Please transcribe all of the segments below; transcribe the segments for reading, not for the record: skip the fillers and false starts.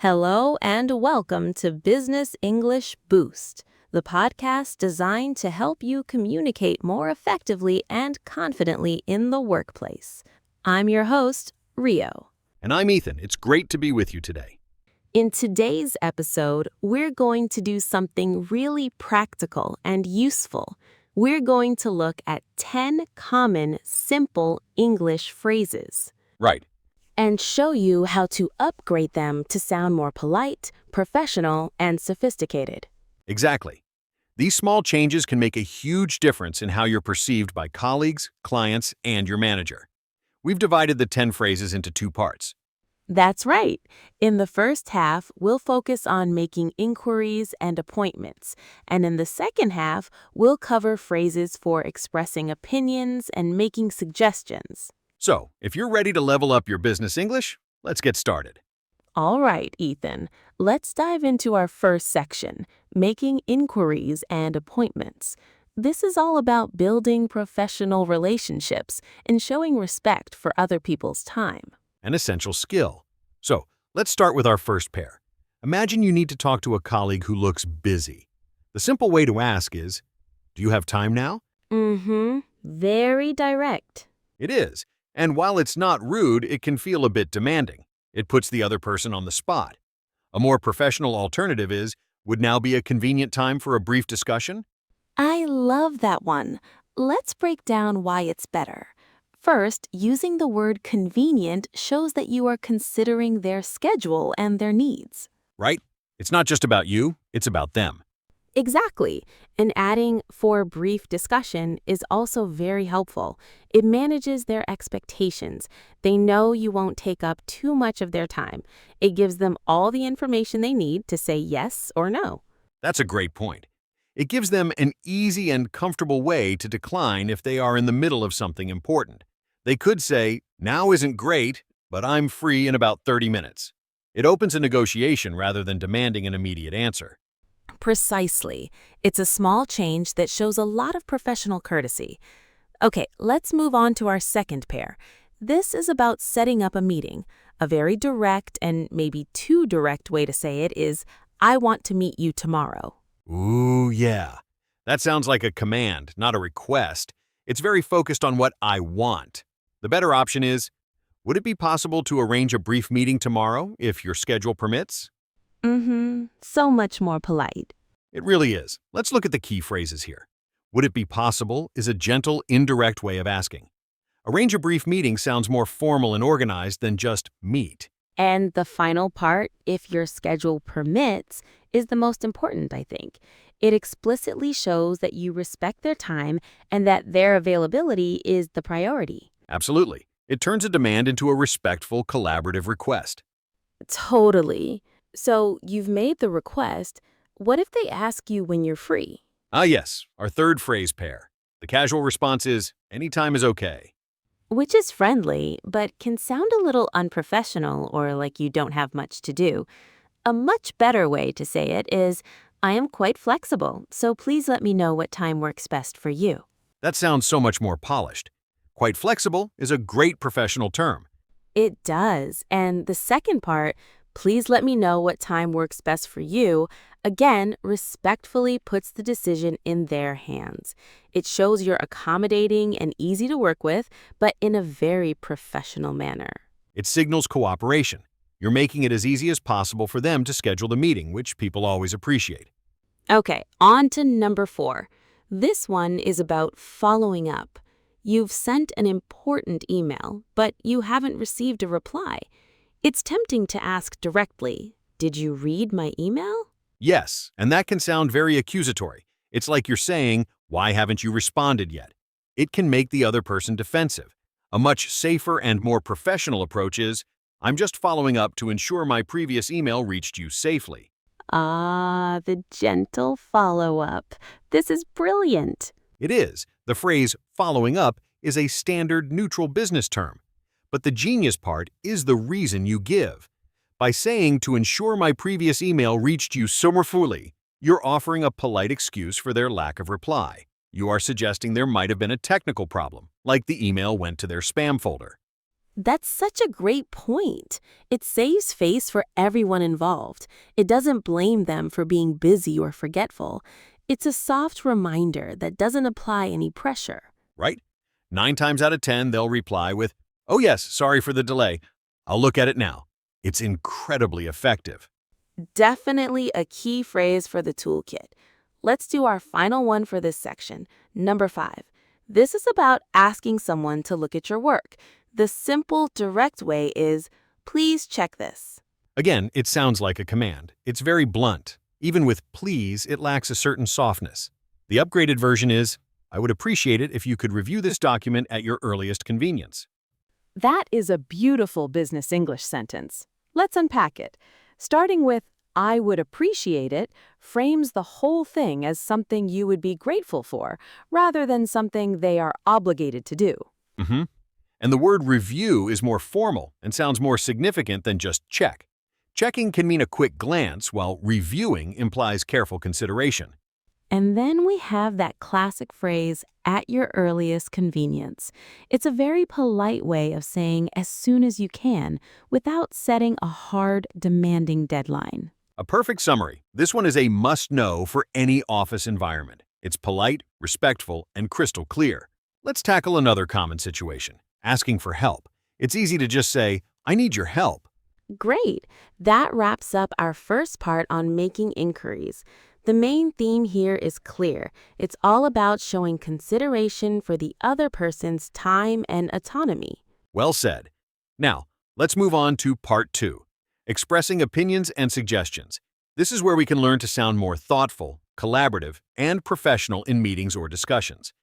Hello and welcome to Business English Boost, the podcast designed to help you communicate more effectively and confidently in the workplace. I'm your host, Rio. And I'm Ethan. It's great to be with you today. In today's episode, we're going to do something really practical and useful. We're going to look at 10 common, simple English phrases. Right. And show you how to upgrade them to sound more polite, professional, and sophisticated. Exactly. These small changes can make a huge difference in how you're perceived by colleagues, clients, and your manager. We've divided the 10 phrases into two parts. That's right. In the first half, we'll focus on making inquiries and appointments. And in the second half, we'll cover phrases for expressing opinions and making suggestions. So, if you're ready to level up your business English, let's get started. All right, Ethan. Let's dive into our first section, making inquiries and appointments. This is all about building professional relationships and showing respect for other people's time. An essential skill. So, let's start with our first pair. Imagine you need to talk to a colleague who looks busy. The simple way to ask is, do you have time now? Very direct. It is. And while it's not rude, it can feel a bit demanding. It puts the other person on the spot. A more professional alternative is, would now be a convenient time for a brief discussion? I love that one. Let's break down why it's better. First, using the word convenient shows that you are considering their schedule and their needs. Right? It's not just about you, it's about them. Exactly. And adding for brief discussion is also very helpful. It manages their expectations. They know you won't take up too much of their time. It gives them all the information they need to say yes or no. That's a great point. It gives them an easy and comfortable way to decline if they are in the middle of something important. They could say, now isn't great, but I'm free in about 30 minutes. It opens a negotiation rather than demanding an immediate answer. Precisely. It's a small change that shows a lot of professional courtesy. Okay, let's move on to our second pair. This is about setting up a meeting. A very direct and maybe too direct way to say it is, I want to meet you tomorrow. Ooh, yeah. That sounds like a command, not a request. It's very focused on what I want. The better option is, would it be possible to arrange a brief meeting tomorrow if your schedule permits? So much more polite. It really is. Let's look at the key phrases here. Would it be possible is a gentle, indirect way of asking. Arrange a brief meeting sounds more formal and organized than just meet. And the final part, if your schedule permits, is the most important, I think. It explicitly shows that you respect their time and that their availability is the priority. Absolutely. It turns a demand into a respectful, collaborative request. Totally. So you've made the request. What if they ask you when you're free? Yes, our third phrase pair. The casual response is, anytime is okay. Which is friendly, but can sound a little unprofessional or like you don't have much to do. A much better way to say it is, I am quite flexible, so please let me know what time works best for you. That sounds so much more polished. Quite flexible is a great professional term. It does. And the second part, please let me know what time works best for you, again, respectfully puts the decision in their hands. It shows you're accommodating and easy to work with, but in a very professional manner. It signals cooperation. You're making it as easy as possible for them to schedule the meeting, which people always appreciate. Okay, on to number 4. This one is about following up. You've sent an important email, but you haven't received a reply. It's tempting to ask directly, did you read my email? Yes, and that can sound very accusatory. It's like you're saying, why haven't you responded yet? It can make the other person defensive. A much safer and more professional approach is, I'm just following up to ensure my previous email reached you safely. Ah, the gentle follow-up. This is brilliant. It is. The phrase following up is a standard neutral business term. But the genius part is the reason you give. By saying to ensure my previous email reached you fully, you're offering a polite excuse for their lack of reply. You are suggesting there might have been a technical problem, like the email went to their spam folder. That's such a great point. It saves face for everyone involved. It doesn't blame them for being busy or forgetful. It's a soft reminder that doesn't apply any pressure. Right? 9 times out of 10, they'll reply with, "Oh yes, sorry for the delay. I'll look at it now." It's incredibly effective. Definitely a key phrase for the toolkit. Let's do our final one for this section, number 5. This is about asking someone to look at your work. The simple, direct way is, please check this. Again, it sounds like a command. It's very blunt. Even with please, it lacks a certain softness. The upgraded version is, "I would appreciate it if you could review this document at your earliest convenience." That is a beautiful business English sentence. Let's unpack it. Starting with, I would appreciate it, frames the whole thing as something you would be grateful for, rather than something they are obligated to do. Mm-hmm. And the word review is more formal and sounds more significant than just check. Checking can mean a quick glance, while reviewing implies careful consideration. And then we have that classic phrase, at your earliest convenience. It's a very polite way of saying as soon as you can, without setting a hard, demanding deadline. A perfect summary. This one is a must-know for any office environment. It's polite, respectful, and crystal clear. Let's tackle another common situation, asking for help. It's easy to just say, "I need your help." Great! That wraps up our first part on making inquiries. The main theme here is clear. It's all about showing consideration for the other person's time and autonomy. Well said. Now, let's move on to part 2, expressing opinions and suggestions. This is where we can learn to sound more thoughtful, collaborative, and professional in meetings or discussions.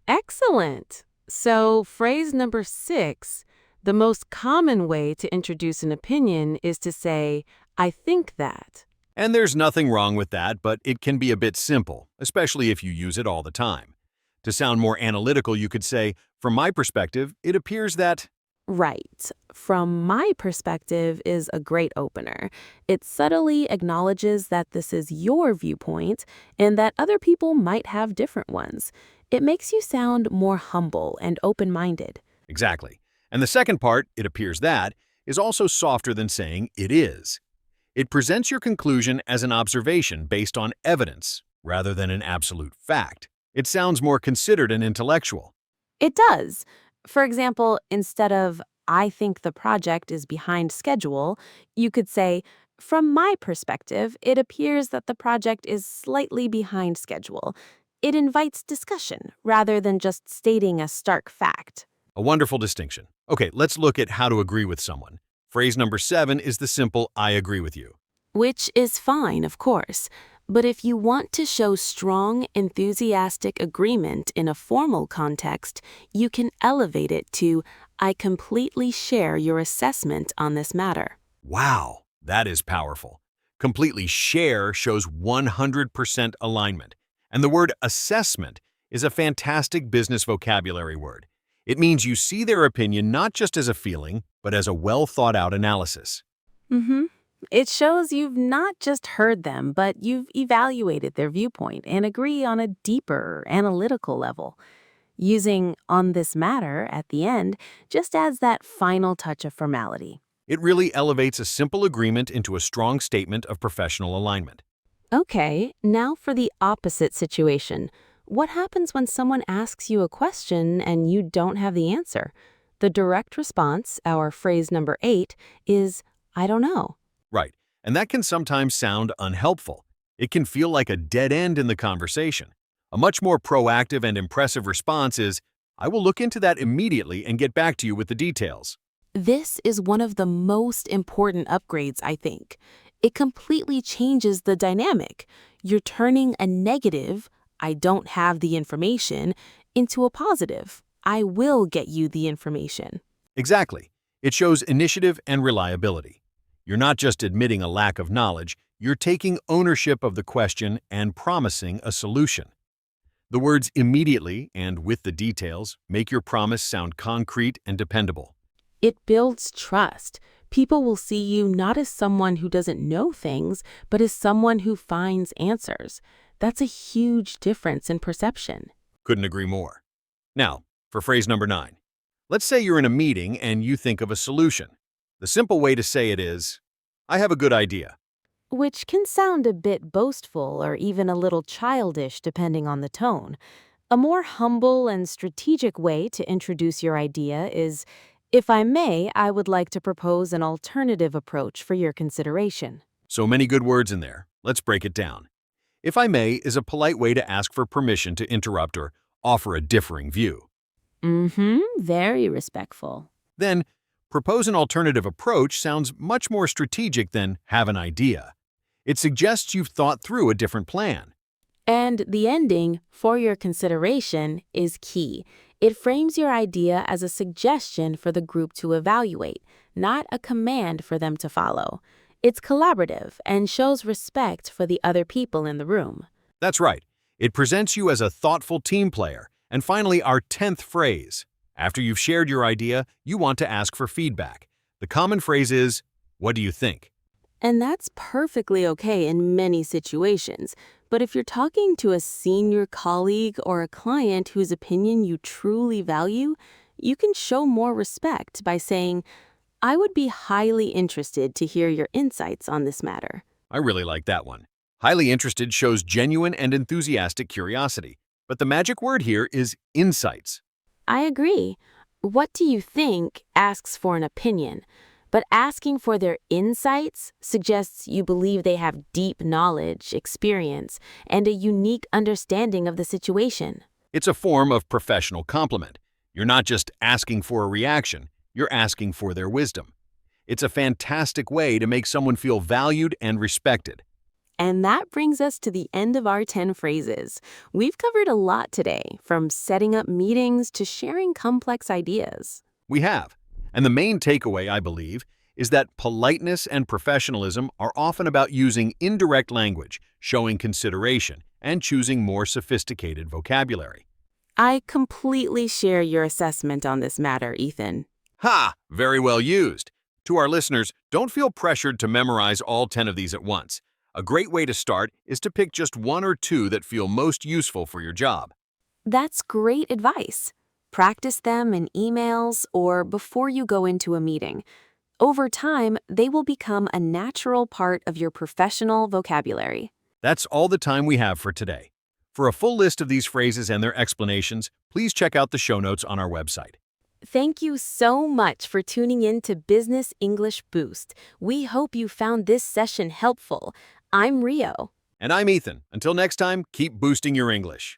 Excellent! So, phrase number 6, the most common way to introduce an opinion is to say, I think that. And there's nothing wrong with that, but it can be a bit simple, especially if you use it all the time. To sound more analytical, you could say, "From my perspective, it appears that..." Right. From my perspective is a great opener. It subtly acknowledges that this is your viewpoint and that other people might have different ones. It makes you sound more humble and open-minded. Exactly. And the second part, "it appears that," is also softer than saying "it is." It presents your conclusion as an observation based on evidence, rather than an absolute fact. It sounds more considered and intellectual. It does. For example, instead of, I think the project is behind schedule, you could say, from my perspective, it appears that the project is slightly behind schedule. It invites discussion rather than just stating a stark fact. A wonderful distinction. Okay, let's look at how to agree with someone. Phrase number 7 is the simple "I agree with you." Which is fine, of course. But if you want to show strong, enthusiastic agreement in a formal context, you can elevate it to, I completely share your assessment on this matter. Wow, that is powerful. Completely share shows 100% alignment. And the word assessment is a fantastic business vocabulary word. It means you see their opinion not just as a feeling, but as a well-thought-out analysis. Mm-hmm. It shows you've not just heard them, but you've evaluated their viewpoint and agree on a deeper, analytical level. Using on this matter at the end just adds that final touch of formality. It really elevates a simple agreement into a strong statement of professional alignment. Okay, now for the opposite situation. What happens when someone asks you a question and you don't have the answer? The direct response, our phrase number 8, is, I don't know. Right, and that can sometimes sound unhelpful. It can feel like a dead end in the conversation. A much more proactive and impressive response is, "I will look into that immediately and get back to you with the details." This is one of the most important upgrades, I think. It completely changes the dynamic. You're turning a negative, I don't have the information, into a positive, I will get you the information. Exactly. It shows initiative and reliability. You're not just admitting a lack of knowledge, you're taking ownership of the question and promising a solution. The words "immediately" and "with the details" make your promise sound concrete and dependable. It builds trust. People will see you not as someone who doesn't know things, but as someone who finds answers. That's a huge difference in perception. Couldn't agree more. Now, for phrase number 9. Let's say you're in a meeting and you think of a solution. The simple way to say it is, I have a good idea. Which can sound a bit boastful or even a little childish depending on the tone. A more humble and strategic way to introduce your idea is, if I may, I would like to propose an alternative approach for your consideration. So many good words in there. Let's break it down. If I may is a polite way to ask for permission to interrupt or offer a differing view. Very respectful. Then, propose an alternative approach sounds much more strategic than have an idea. It suggests you've thought through a different plan. And the ending, for your consideration, is key. It frames your idea as a suggestion for the group to evaluate, not a command for them to follow. It's collaborative and shows respect for the other people in the room. That's right. It presents you as a thoughtful team player. And finally, our 10th phrase. After you've shared your idea, you want to ask for feedback. The common phrase is, what do you think? And that's perfectly okay in many situations. But if you're talking to a senior colleague or a client whose opinion you truly value, you can show more respect by saying, I would be highly interested to hear your insights on this matter. I really like that one. Highly interested shows genuine and enthusiastic curiosity. But the magic word here is insights. I agree. What do you think asks for an opinion, but asking for their insights suggests you believe they have deep knowledge, experience, and a unique understanding of the situation. It's a form of professional compliment. You're not just asking for a reaction, you're asking for their wisdom. It's a fantastic way to make someone feel valued and respected. And that brings us to the end of our 10 phrases. We've covered a lot today, from setting up meetings to sharing complex ideas. We have. And the main takeaway, I believe, is that politeness and professionalism are often about using indirect language, showing consideration, and choosing more sophisticated vocabulary. I completely share your assessment on this matter, Ethan. Ha! Very well used. To our listeners, don't feel pressured to memorize all 10 of these at once. A great way to start is to pick just one or two that feel most useful for your job. That's great advice. Practice them in emails or before you go into a meeting. Over time, they will become a natural part of your professional vocabulary. That's all the time we have for today. For a full list of these phrases and their explanations, please check out the show notes on our website. Thank you so much for tuning in to Business English Boost. We hope you found this session helpful. I'm Rio. And I'm Ethan. Until next time, keep boosting your English.